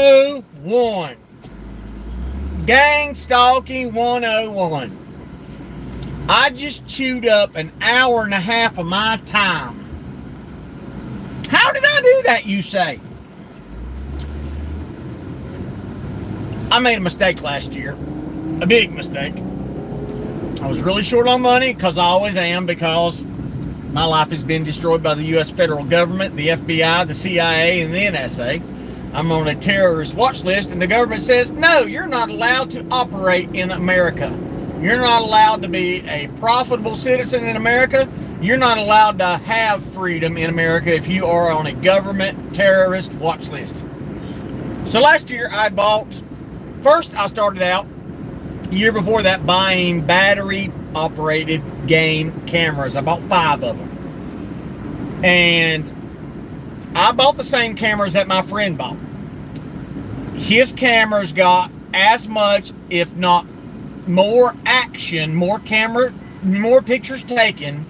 101. Gangstalking 101. I just chewed up an hour and a half of my time. How did I do that, you say? I made a mistake last year. A big mistake. I was really short on money, because I always am, because my life has been destroyed by the U.S. federal government, the FBI, the CIA, and the NSA. I'm on a terrorist watch list, and the government says, no, you're not allowed to operate in America. You're not allowed to be a profitable citizen in America. You're not allowed to have freedom in America if you are on a government terrorist watch list. So last year first I started out, a year before that, buying battery-operated game cameras. I bought 5 of them. And I bought the same cameras that my friend bought. His cameras got as much, if not more action, more pictures taken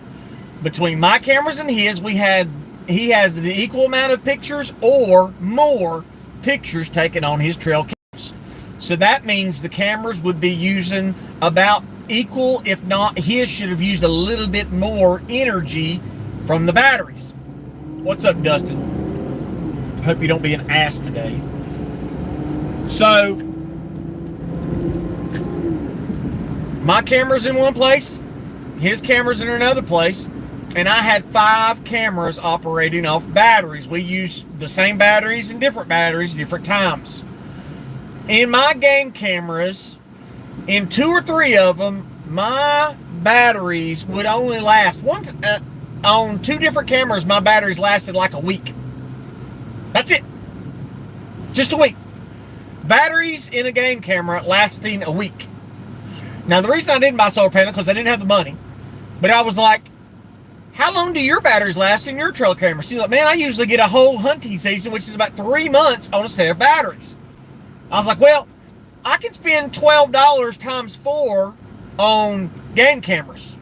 between my cameras and his. He has the equal amount of pictures or more pictures taken on his trail cameras. So that means the cameras would be using about equal, if not, his should have used a little bit more energy from the batteries. What's up, Dustin? Hope you don't be an ass today. So my camera's in one place, his camera's in another place, and I had 5 cameras operating off batteries. We use the same batteries and different batteries different times. In my game cameras, in 2 or 3 of them, my batteries would only last. On 2 different cameras, my batteries lasted like a week. That's it. Just a week. Batteries in a game camera lasting a week. Now, the reason I didn't buy solar panel, because I didn't have the money. But I was like, how long do your batteries last in your trail camera? She's like, man, I usually get a whole hunting season, which is about 3 months on a set of batteries. I was like, well, I can spend $12 times 4 on game cameras.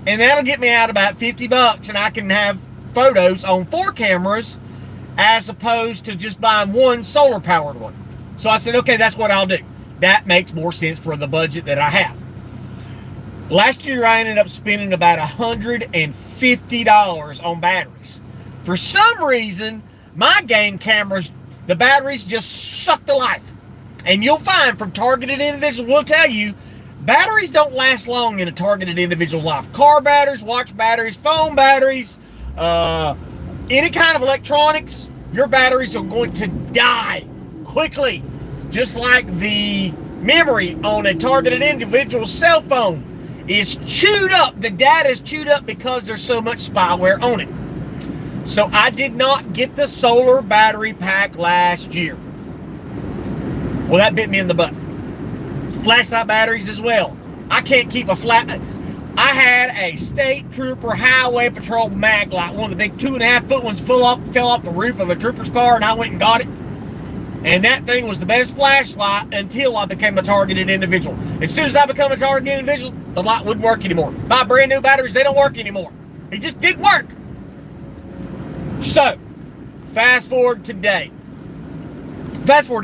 And that'll get me out about $50, and I can have photos on 4 cameras as opposed to just buying one solar-powered one. So I said, okay, that's what I'll do. That makes more sense for the budget that I have. Last year, I ended up spending about $150 on batteries. For some reason, my game cameras, the batteries just suck the life. And you'll find from targeted individuals will tell you, batteries don't last long in a targeted individual's life. Car batteries, watch batteries, phone batteries, any kind of electronics, your batteries are going to die quickly. Just like the memory on a targeted individual's cell phone is chewed up. The data is chewed up because there's so much spyware on it. So I did not get the solar battery pack last year. Well, that bit me in the butt. Flashlight batteries as well. I can't keep a flat. I had a state trooper highway patrol mag light, one of the big 2.5-foot ones, fell off the roof of a trooper's car, and I went and got it. And that thing was the best flashlight until I became a targeted individual. As soon as I become a targeted individual, the light wouldn't work anymore. Buy brand new batteries, they don't work anymore. It just didn't work. So, fast forward to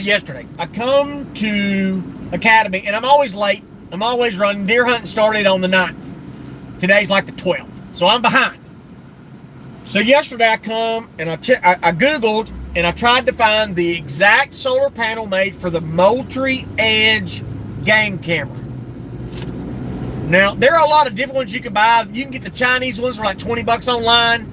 yesterday. I come to Academy, and I'm always late. I'm always running. Deer hunting started on the 9th. Today's like the 12th. So I'm behind. So yesterday I come and I Googled and I tried to find the exact solar panel made for the Moultrie Edge game camera. Now, there are a lot of different ones you can buy. You can get the Chinese ones for like $20 online,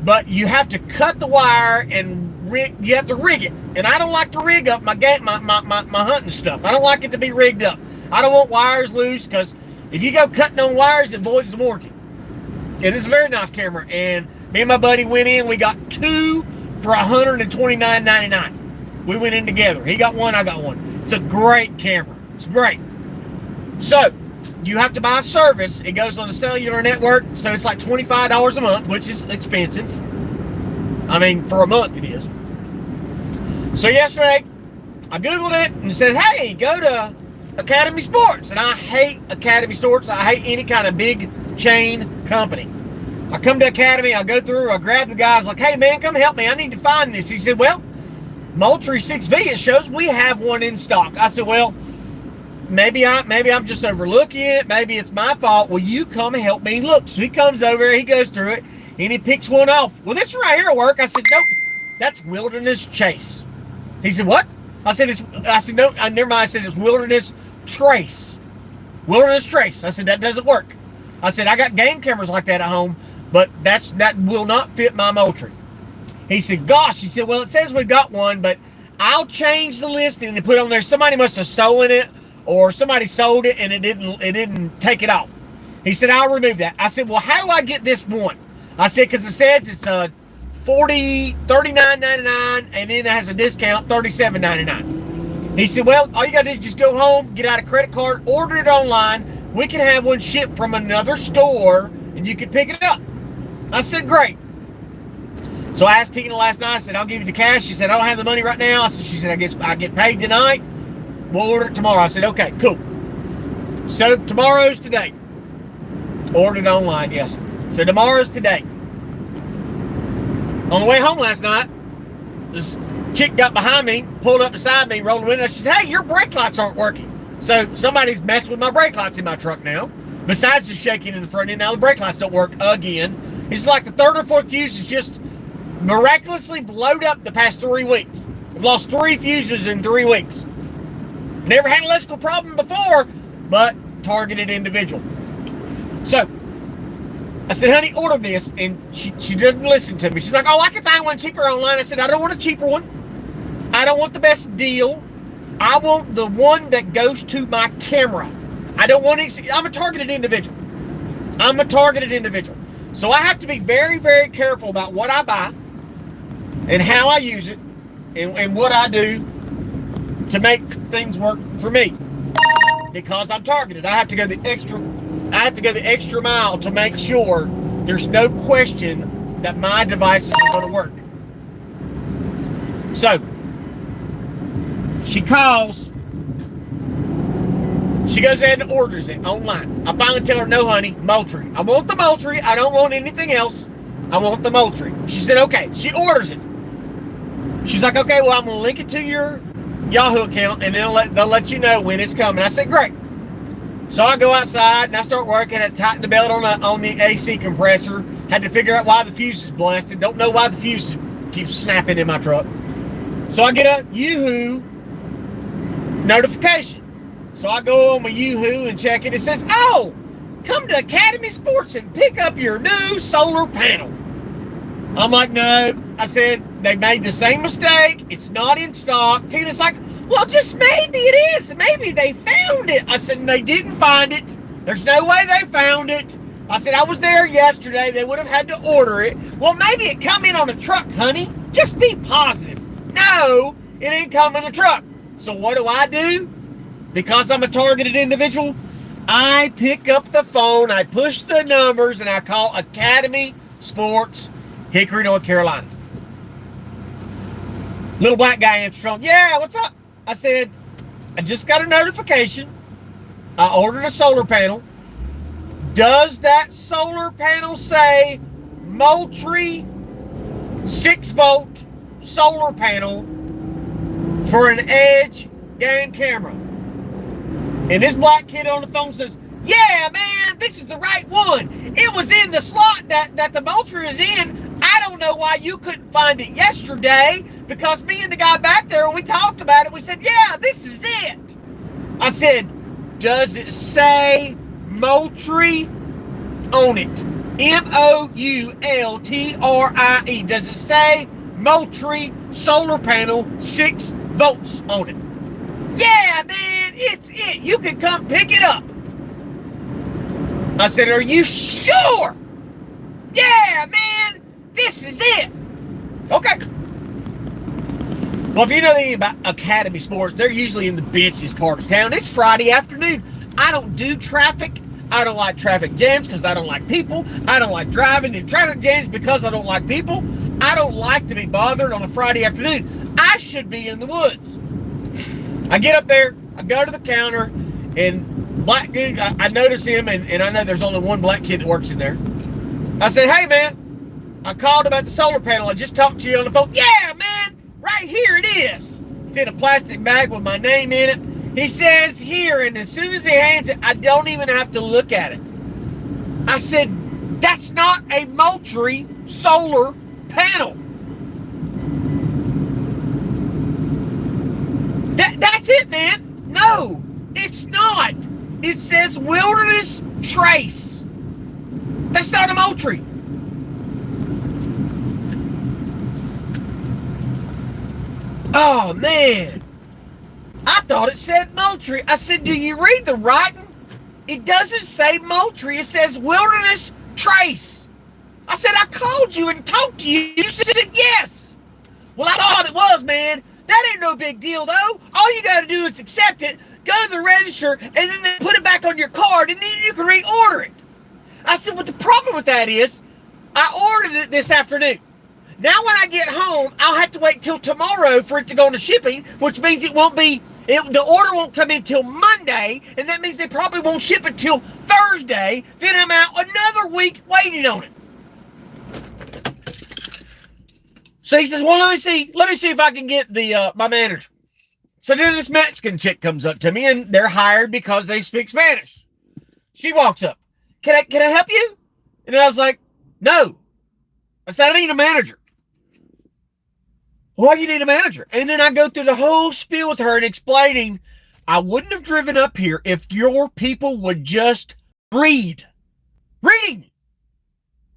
but you have to cut the wire and you have to rig it. And I don't like to rig up my hunting stuff. I don't like it to be rigged up. I don't want wires loose, because if you go cutting on wires, it voids the warranty. And it's a very nice camera. And me and my buddy went in. We got 2 for $129.99. We went in together. He got one, I got one. It's a great camera. It's great. So, you have to buy a service. It goes on the cellular network, so it's like $25 a month, which is expensive. I mean, for a month it is. So yesterday, I Googled it and said, hey, go to Academy Sports. And I hate Academy Sports. I hate any kind of big chain company. I come to Academy, I go through, I grab the guy, I was like, hey man, come help me. I need to find this. He said, well, Moultrie 6V, it shows we have one in stock. I said, well, maybe I'm just overlooking it. Maybe it's my fault. Will you come and help me look? So he comes over, he goes through it, and he picks one off. Well, this right here will work. I said, nope, that's Wilderness Chase. He said, what? I said, no, never mind. I said, it's Wilderness Trace. Wilderness Trace. I said, that doesn't work. I said, I got game cameras like that at home, but that will not fit my Moultrie. He said, gosh. He said, well, it says we've got one, but I'll change the listing and put it on there. Somebody must have stolen it, or somebody sold it and it didn't take it off. He said, I'll remove that. I said, well, how do I get this one? I said, because it says it's $39.99, and then it has a discount, $37.99. He said, well, all you got to do is just go home, get out a credit card, order it online. We can have one shipped from another store, and you can pick it up. I said, great. So I asked Tina last night. I said, I'll give you the cash. She said, I don't have the money right now. She said, I get paid tonight. We'll order it tomorrow. I said, okay, cool. So tomorrow's today. Ordered online, yes. So tomorrow's today. On the way home last night, this chick got behind me, pulled up beside me, rolled the window. She said, hey, your brake lights aren't working. So somebody's messing with my brake lights in my truck now. Besides the shaking in the front end, now the brake lights don't work again. It's like the third or fourth fuse is just miraculously blowed up the past 3 weeks. I've lost 3 fuses in 3 weeks. Never had an electrical problem before, but targeted individual. So I said, honey, order this. And she didn't listen to me. She's like, oh, I can find one cheaper online. I said, I don't want a cheaper one. I don't want the best deal. I want the one that goes to my camera. I don't want to, I'm a targeted individual. So I have to be very, very careful about what I buy and how I use it and what I do to make things work for me. Because I'm targeted. I have to go the extra mile to make sure there's no question that my devices are going to work. So she calls. She goes ahead and orders it online. I finally tell her, no, honey, Moultrie. I want the Moultrie. I don't want anything else. I want the Moultrie. She said, okay. She orders it. She's like, okay, well, I'm going to link it to your Yahoo account, and they'll let you know when it's coming. I said, great. So I go outside, and I start working. I tighten the belt on the AC compressor. Had to figure out why the fuse is blasted. Don't know why the fuse keeps snapping in my truck. So I get a Yahoo notification. So I go on my Yahoo and check it. It says, oh, come to Academy Sports and pick up your new solar panel. I'm like, no. I said, they made the same mistake. It's not in stock. Tina's like, well, just maybe it is. Maybe they found it. I said, they didn't find it. There's no way they found it. I said, I was there yesterday. They would have had to order it. Well, maybe it come in on a truck, honey. Just be positive. No, it didn't come in a truck. So what do? Because I'm a targeted individual, I pick up the phone, I push the numbers, and I call Academy Sports, Hickory, North Carolina. Little black guy answers the phone. Yeah, what's up? I said, I just got a notification. I ordered a solar panel. Does that solar panel say Moultrie 6-volt solar panel for an Edge game camera? And this black kid on the phone says, yeah, man, this is the right one. It was in the slot that the Moultrie is in. I don't know why you couldn't find it yesterday, because me and the guy back there, when we talked about it, we said, yeah, this is it. I said, does it say Moultrie on it? M-O-U-L-T-R-I-E. Does it say Moultrie solar panel 6 volts on it? Yeah, man, it's it. You can come pick it up. I said, are you sure? Yeah, man, this is it. Okay. Well, if you know anything about Academy Sports, they're usually in the busiest part of town. It's Friday afternoon. I don't do traffic. I don't like traffic jams because I don't like people. I don't like driving in traffic jams because I don't like people. I don't like to be bothered on a Friday afternoon. I should be in the woods. I get up there, I go to the counter, and black dude, I notice him, and I know there's only one black kid that works in there. I said, hey, man, I called about the solar panel. I just talked to you on the phone. Yeah, man, Right here it is. It's in a plastic bag with my name in it. He says here, and as soon as he hands it, I don't even have to look at it. I said, that's not a Moultrie solar panel. That's it, man. No, it's not. It says Wilderness Trace. That's not a Moultrie. Oh, man. I thought it said Moultrie. I said, do you read the writing? It doesn't say Moultrie. It says Wilderness Trace. I said, I called you and talked to you. You said yes. Well, I thought it was, man. That ain't no big deal, though. All you got to do is accept it, go to the register, and then they put it back on your card, and then you can reorder it. I said, but the problem with that is, I ordered it this afternoon. Now when I get home, I'll have to wait till tomorrow for it to go into shipping, which means it won't be, the order won't come in till Monday, and that means they probably won't ship it till Thursday. Then I'm out another week waiting on it. So he says, well, let me see if I can get the my manager. So then this Mexican chick comes up to me, and they're hired because they speak Spanish. She walks up. Can I help you? And I was like, no. I said, I need a manager. Why do you need a manager? And then I go through the whole spiel with her and explaining, I wouldn't have driven up here if your people would just read. Reading.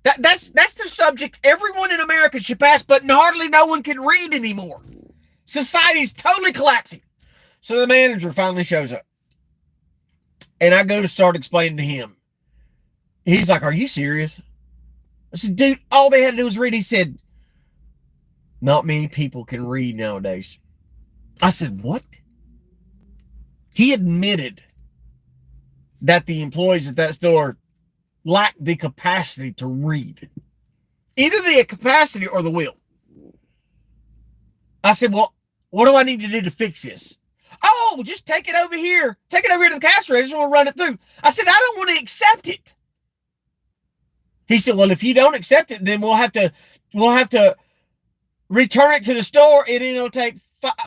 That's the subject everyone in America should pass, but hardly no one can read anymore. Society's totally collapsing. So the manager finally shows up. And I go to start explaining to him. He's like, are you serious? I said, dude, all they had to do was read. He said, not many people can read nowadays. I said, what? He admitted that the employees at that store lack the capacity to read. Either the capacity or the will. I said, well, what do I need to do to fix this? Oh, just take it over here. Take it over here to the cash register and we'll run it through. I said, I don't want to accept it. He said, well, if you don't accept it, then we'll have to return it to the store, and it'll take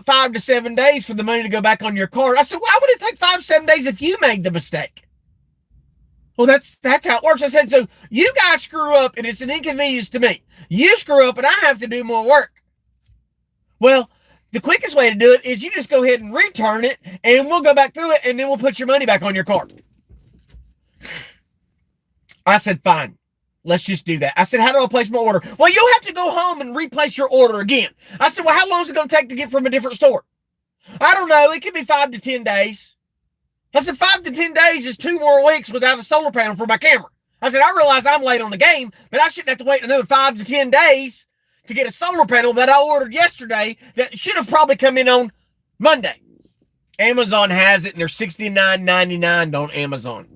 5 to 7 days for the money to go back on your card. I said, why would it take 5 to 7 days if you made the mistake? Well, that's how it works. I said, so you guys screw up, and it's an inconvenience to me. You screw up, and I have to do more work. Well, the quickest way to do it is you just go ahead and return it, and we'll go back through it, and then we'll put your money back on your card. I said, fine. Let's just do that. I said, how do I place my order? Well, you'll have to go home and replace your order again. I said, well, how long is it going to take to get from a different store? I don't know. It could be 5 to 10 days. I said, 5 to 10 days is 2 more weeks without a solar panel for my camera. I said, I realize I'm late on the game, but I shouldn't have to wait another 5 to 10 days to get a solar panel that I ordered yesterday that should have probably come in on Monday. Amazon has it, and they're $69.99 on Amazon.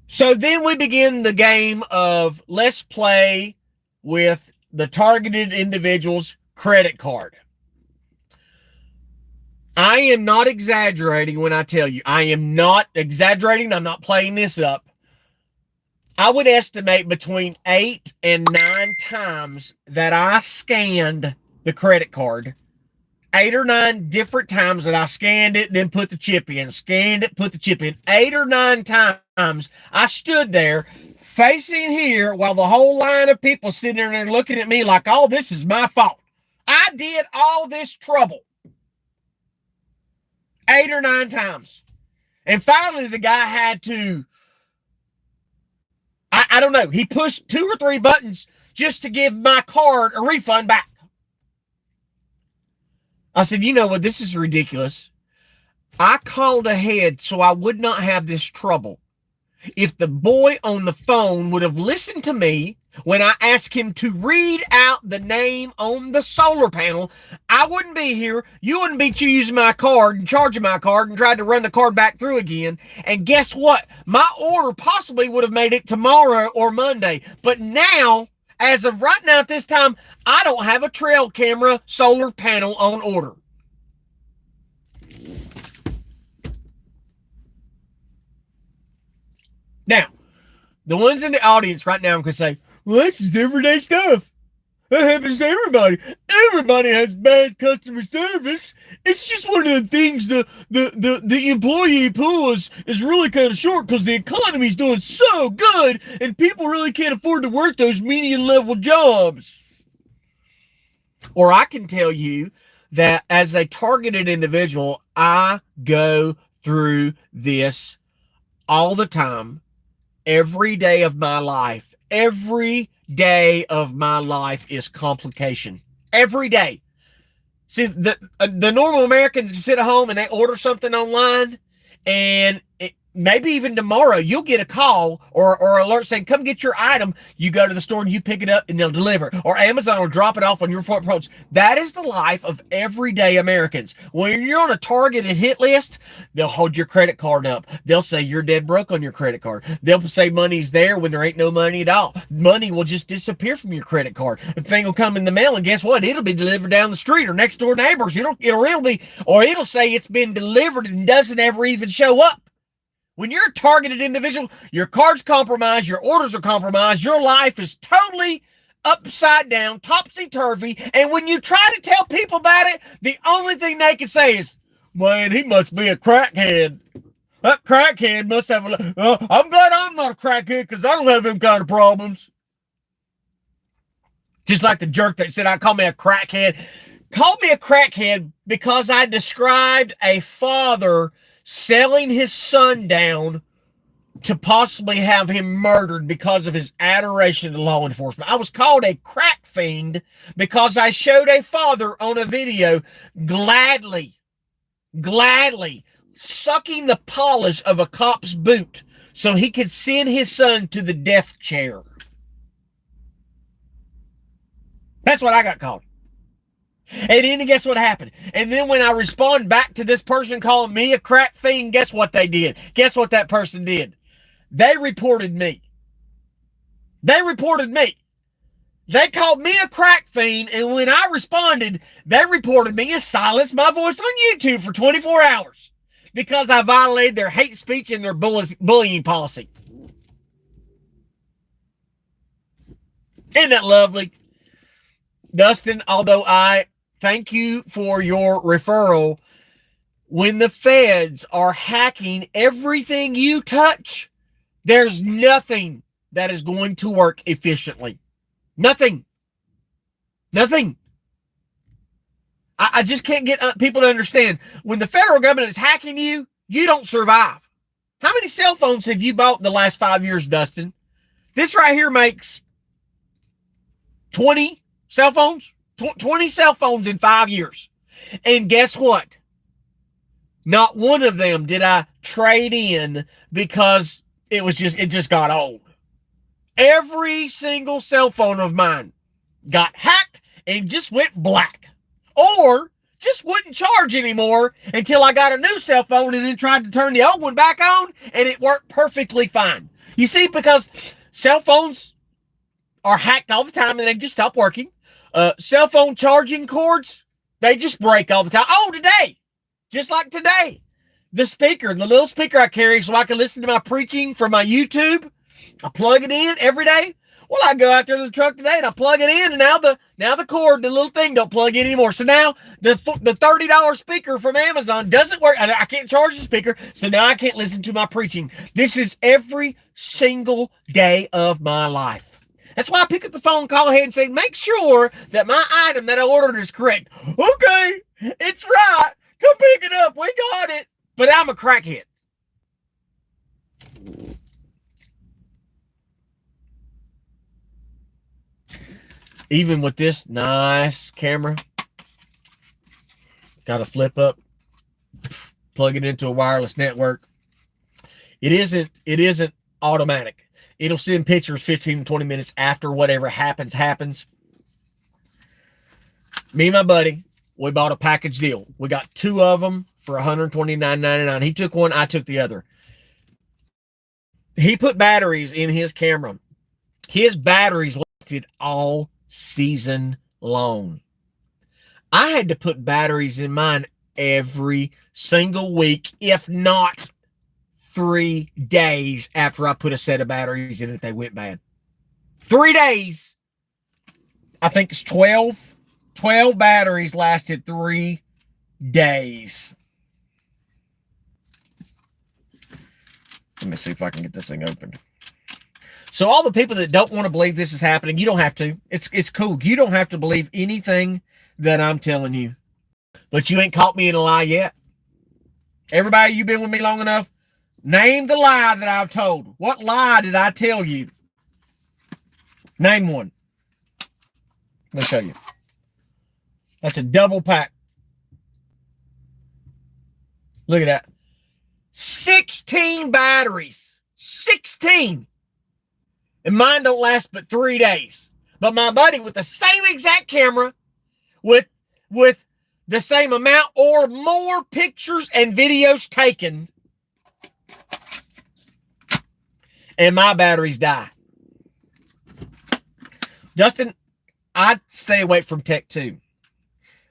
So then we begin the game of let's play with the targeted individual's credit card. I am not exaggerating when I tell you. I am not exaggerating. I'm not playing this up. I would estimate between 8 and 9 times that I scanned the credit card. 8 or 9 different times that I scanned it, then put the chip in. Scanned it, put the chip in. 8 or 9 times I stood there facing here while the whole line of people sitting there and looking at me like, oh, this is my fault. I did all this trouble. 8 or 9 times. And finally the guy had to, I don't know, he pushed 2 or 3 buttons just to give my card a refund back. I said, you know what, this is ridiculous. I called ahead so I would not have this trouble. If the boy on the phone would have listened to me when I asked him to read out the name on the solar panel, I wouldn't be here. You wouldn't be using my card and charging my card and tried to run the card back through again. And guess what? My order possibly would have made it tomorrow or Monday. But now, as of right now at this time, I don't have a trail camera solar panel on order. Now, the ones in the audience right now can say, well, this is everyday stuff. That happens to everybody. Everybody has bad customer service. It's just one of the things the employee pool is really kind of short because the economy's doing so good and people really can't afford to work those median level jobs. Or I can tell you that as a targeted individual, I go through this all the time, every day of my life. Every day of my life is complication. Every day. See, the normal Americans sit at home and they order something online, and maybe even tomorrow you'll get a call or alert saying, come get your item. You go to the store and you pick it up and they'll deliver. Or Amazon will drop it off on your front porch. That is the life of everyday Americans. When you're on a targeted hit list, they'll hold your credit card up. They'll say you're dead broke on your credit card. They'll say money's there when there ain't no money at all. Money will just disappear from your credit card. The thing will come in the mail, and guess what? It'll be delivered down the street or next door neighbors. It'll say it's been delivered and doesn't ever even show up. When you're a targeted individual, your card's compromised, your orders are compromised, your life is totally upside down, topsy-turvy, and when you try to tell people about it, the only thing they can say is, man, he must be a crackhead. That crackhead must have I'm glad I'm not a crackhead because I don't have them kind of problems. Just like the jerk that said, call me a crackhead. Called me a crackhead because I described a father selling his son down to possibly have him murdered because of his adoration to law enforcement. I was called a crack fiend because I showed a father on a video gladly sucking the polish of a cop's boot so he could send his son to the death chair. That's what I got called. And then guess what happened? And then when I respond back to this person calling me a crack fiend, guess what they did? Guess what that person did? They reported me. They called me a crack fiend, and when I responded, they reported me and silenced my voice on YouTube for 24 hours because I violated their hate speech and their bullying policy. Isn't that lovely? Dustin, although I thank you for your referral, when the feds are hacking everything you touch, there's nothing that is going to work efficiently. Nothing. I just can't get people to understand. When the federal government is hacking you, you don't survive. How many cell phones have you bought in the last 5 years, Dustin? This right here makes 20 cell phones. 20 cell phones in 5 years. And guess what? Not one of them did I trade in because it just got old. Every single cell phone of mine got hacked and just went black. Or just wouldn't charge anymore until I got a new cell phone and then tried to turn the old one back on and it worked perfectly fine. You see, because cell phones are hacked all the time and they just stop working. Cell phone charging cords, they just break all the time. Oh, today, just like today, the little speaker I carry so I can listen to my preaching from my YouTube, I plug it in every day. Well, I go out there to the truck today and I plug it in, and now the cord, the little thing don't plug in anymore. So now the $30 speaker from Amazon doesn't work. I can't charge the speaker, so now I can't listen to my preaching. This is every single day of my life. That's why I pick up the phone, call ahead and say, make sure that my item that I ordered is correct. Okay, it's right. Come pick it up. We got it. But I'm a crackhead. Even with this nice camera, got to flip up, plug it into a wireless network. It isn't automatic. It'll send pictures 15 to 20 minutes after whatever happens. Me and my buddy, we bought a package deal. We got 2 of them for $129.99. He took one, I took the other. He put batteries in his camera. His batteries lasted all season long. I had to put batteries in mine every single week, if not 3 days after I put a set of batteries in it, they went bad. 3 days. I think it's 12. 12 batteries lasted 3 days. Let me see if I can get this thing opened. So all the people that don't want to believe this is happening, you don't have to. It's cool. You don't have to believe anything that I'm telling you. But you ain't caught me in a lie yet. Everybody, you've been with me long enough. Name the lie that I've told. What lie did I tell you? Name one. Let me show you. That's a double pack. Look at that. 16 batteries. 16. And mine don't last but 3 days. But my buddy with the same exact camera, with the same amount or more pictures and videos taken, and my batteries die. Dustin, I'd stay away from tech too.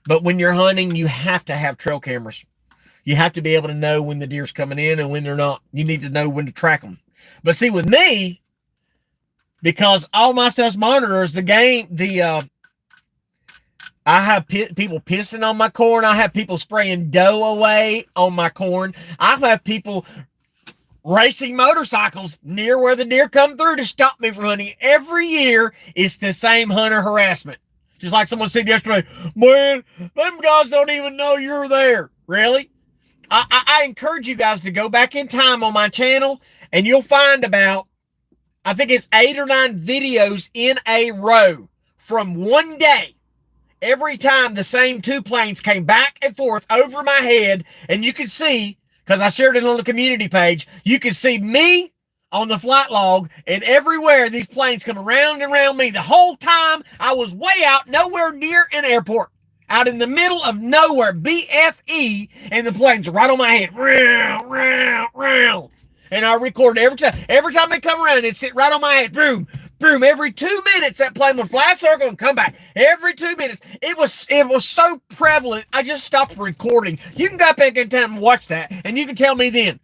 But when you're hunting, you have to have trail cameras. You have to be able to know when the deer's coming in and when they're not. You need to know when to track them. But see, with me, because all my stuff's monitors, I have people pissing on my corn. I have people spraying dough away on my corn. I have people racing motorcycles near where the deer come through to stop me from hunting. Every year, it's the same hunter harassment. Just like someone said yesterday, man, them guys don't even know you're there. Really? I encourage you guys to go back in time on my channel, and you'll find about, I think it's 8 or 9 videos in a row from one day. Every time the same 2 planes came back and forth over my head, and you could see, because I shared it on the community page, you could see me on the flight log, and everywhere these planes come around and around me. The whole time I was way out, nowhere near an airport, out in the middle of nowhere, BFE, and the planes are right on my head. Round, round, round. And I record every time. Every time they come around, it sit right on my head. Boom, boom. Every 2 minutes, that plane would fly a circle and come back. Every 2 minutes. It was so prevalent, I just stopped recording. You can go back in time and watch that, and you can tell me then.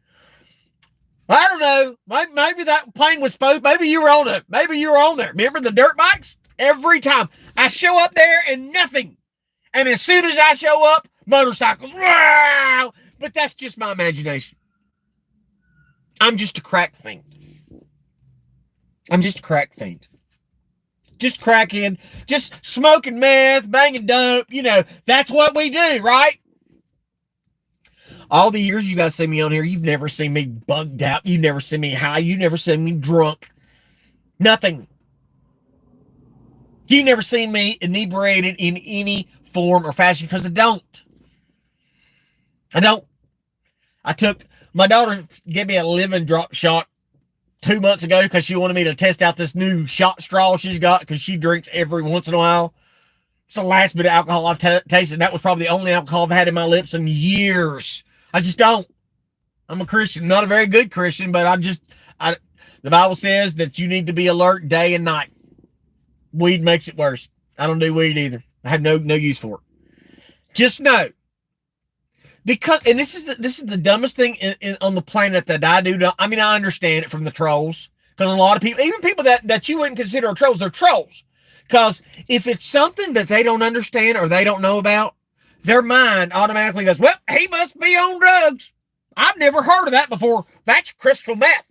I don't know. Maybe that plane was supposed. Maybe you were on it. Maybe you were on there. Remember the dirt bikes? Every time I show up there and nothing. And as soon as I show up, motorcycles. Wow! But that's just my imagination. I'm just a crack fiend. I'm just a crack fiend. Just cracking, just smoking meth, banging dope. You know, that's what we do, right? All the years you guys see me on here, you've never seen me bugged out. You've never seen me high. You've never seen me drunk. Nothing. You've never seen me inebriated in any form or fashion, because I don't. My daughter gave me a living drop shot 2 months ago because she wanted me to test out this new shot straw she's got, because she drinks every once in a while. It's the last bit of alcohol I've tasted. That was probably the only alcohol I've had in my lips in years. I just don't. I'm a Christian, not a very good Christian, but the Bible says that you need to be alert day and night. Weed makes it worse. I don't do weed either. I have no use for it. Just know, because, and this is the dumbest thing on the planet that I do. I mean, I understand it from the trolls, because a lot of people, even people that you wouldn't consider are trolls, they're trolls. Because if it's something that they don't understand or they don't know about, their mind automatically goes, well, he must be on drugs. I've never heard of that before. That's crystal meth.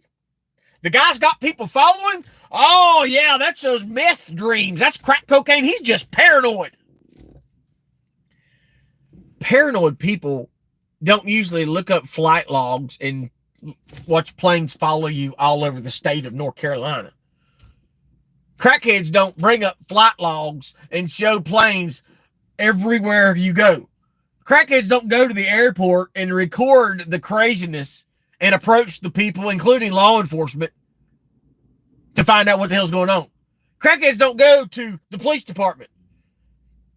The guy's got people following. Oh, yeah, that's those meth dreams. That's crack cocaine. He's just paranoid. Paranoid people don't usually look up flight logs and watch planes follow you all over the state of North Carolina. Crackheads don't bring up flight logs and show planes everywhere you go. Crackheads don't go to the airport and record the craziness and approach the people, including law enforcement, to find out what the hell's going on. Crackheads don't go to the police department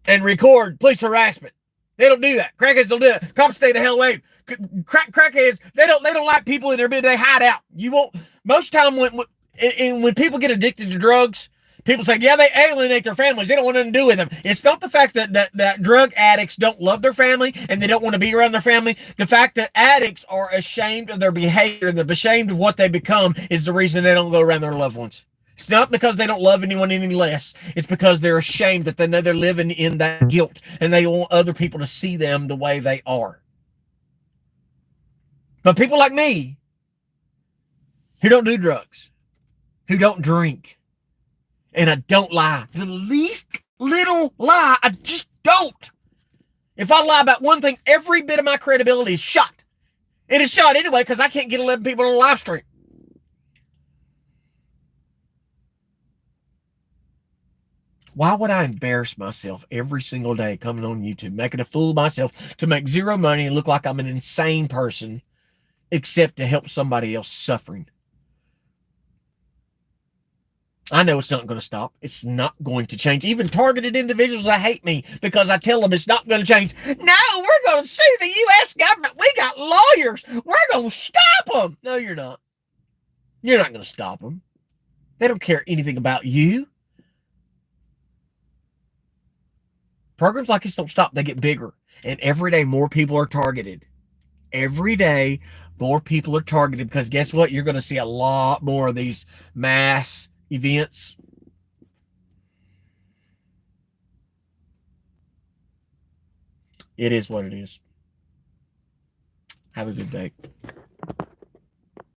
and record police harassment. They don't do that. Crackheads don't do that. Cops stay the hell away. Crackheads, they don't like people in their bed. They hide out. You won't. Most time when people get addicted to drugs, people say, yeah, they alienate their families. They don't want nothing to do with them. It's not the fact that drug addicts don't love their family and they don't want to be around their family. The fact that addicts are ashamed of their behavior, they're ashamed of what they become, is the reason they don't go around their loved ones. It's not because they don't love anyone any less. It's because they're ashamed that they know they're living in that guilt and they want other people to see them the way they are. But people like me, who don't do drugs, who don't drink, and I don't lie, the least little lie, I just don't. If I lie about one thing, every bit of my credibility is shot. It is shot anyway because I can't get 11 people on a live stream. Why would I embarrass myself every single day coming on YouTube, making a fool of myself to make zero money and look like I'm an insane person, except to help somebody else suffering? I know it's not going to stop. It's not going to change. Even targeted individuals that hate me because I tell them it's not going to change. No, we're going to sue the U.S. government. We got lawyers. We're going to stop them. No, you're not. You're not going to stop them. They don't care anything about you. Programs like this don't stop. They get bigger. And every day more people are targeted. Every day more people are targeted because guess what? You're going to see a lot more of these mass events. It is what it is. Have a good day.